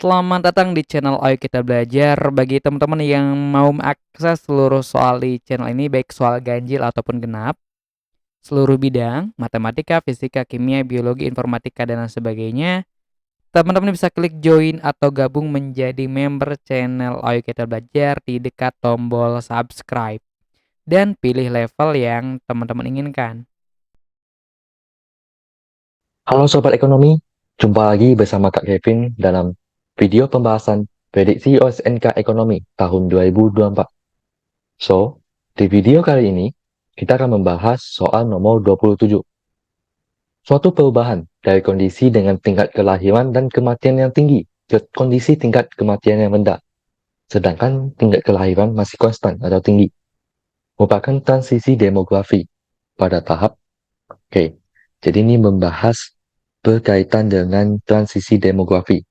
Selamat datang di channel Ayo Kita Belajar. Bagi teman-teman yang mau mengakses seluruh soal di channel ini, baik soal ganjil ataupun genap, seluruh bidang, matematika, fisika, kimia, biologi, informatika, dan lain sebagainya, teman-teman bisa klik join atau gabung menjadi member channel Ayo Kita Belajar di dekat tombol subscribe. Dan pilih level yang teman-teman inginkan. Halo Sobat Ekonomi, jumpa lagi bersama Kak Kevin dalam video pembahasan prediksi OSNK Ekonomi tahun 2024. So, di video kali ini, kita akan membahas soal nomor 27. Suatu perubahan dari kondisi dengan tingkat kelahiran dan kematian yang tinggi ke kondisi tingkat kematian yang rendah, sedangkan tingkat kelahiran masih konstan atau tinggi, merupakan transisi demografi pada tahap. Oke, jadi ini membahas berkaitan dengan transisi demografi.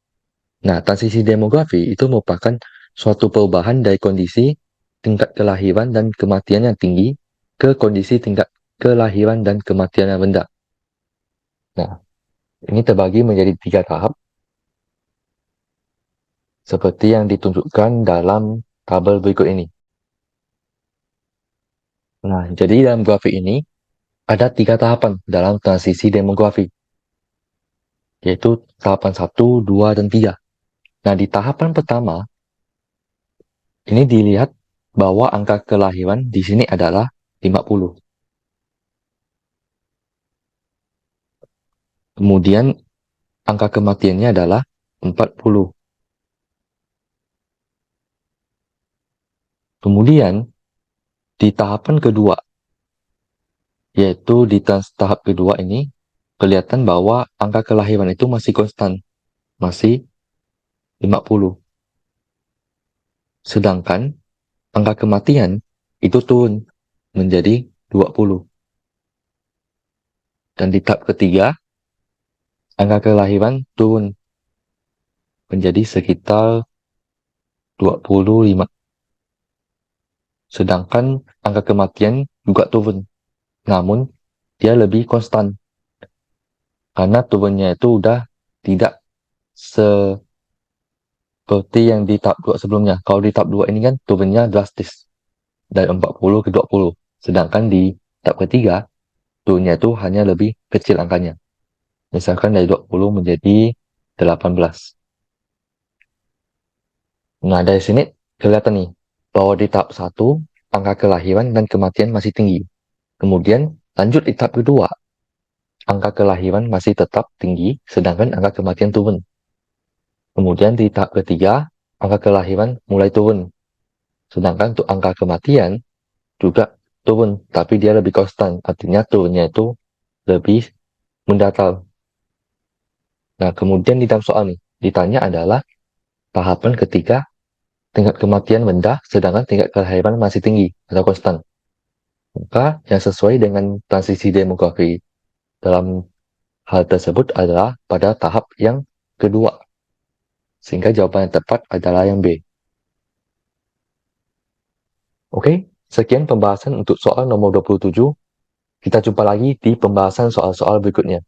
Nah, transisi demografi itu merupakan suatu perubahan dari kondisi tingkat kelahiran dan kematian yang tinggi ke kondisi tingkat kelahiran dan kematian yang rendah. Nah, ini terbagi menjadi 3 tahap, seperti yang ditunjukkan dalam tabel berikut ini. Nah, jadi dalam grafik ini, ada 3 tahapan dalam transisi demografi, yaitu tahapan 1, 2, dan 3. Nah, di tahapan pertama, ini dilihat bahwa angka kelahiran di sini adalah 50. Kemudian angka kematiannya adalah 40. Kemudian di tahapan kedua, yaitu di tahap kedua ini, kelihatan bahwa angka kelahiran itu masih konstan, masih 50. Sedangkan angka kematian itu turun menjadi 20. Dan di tahap ketiga, angka kelahiran turun menjadi sekitar 25. Sedangkan angka kematian juga turun, namun dia lebih konstan. Karena turunnya itu udah tidak seperti yang di tahap 2 sebelumnya. Kalau di tahap 2 ini kan turunnya drastis dari 40 ke 20. Sedangkan di tahap ketiga, turunnya itu hanya lebih kecil angkanya. Misalkan dari 20 menjadi 18. Nah, dari sini kelihatan nih, bahwa di tahap 1, angka kelahiran dan kematian masih tinggi. Kemudian lanjut di tahap kedua, angka kelahiran masih tetap tinggi, sedangkan angka kematian turun. Kemudian di tahap ketiga, angka kelahiran mulai turun. Sedangkan untuk angka kematian juga turun, tapi dia lebih konstan. Artinya turunnya itu lebih mendatar. Nah, kemudian di dalam soal nih, ditanya adalah tahapan ketika tingkat kematian rendah, sedangkan tingkat kelahiran masih tinggi atau konstan. Maka yang sesuai dengan transisi demografi dalam hal tersebut adalah pada tahap yang kedua. Sehingga jawaban yang tepat adalah yang B. Oke, sekian pembahasan untuk soal nomor 27. Kita jumpa lagi di pembahasan soal-soal berikutnya.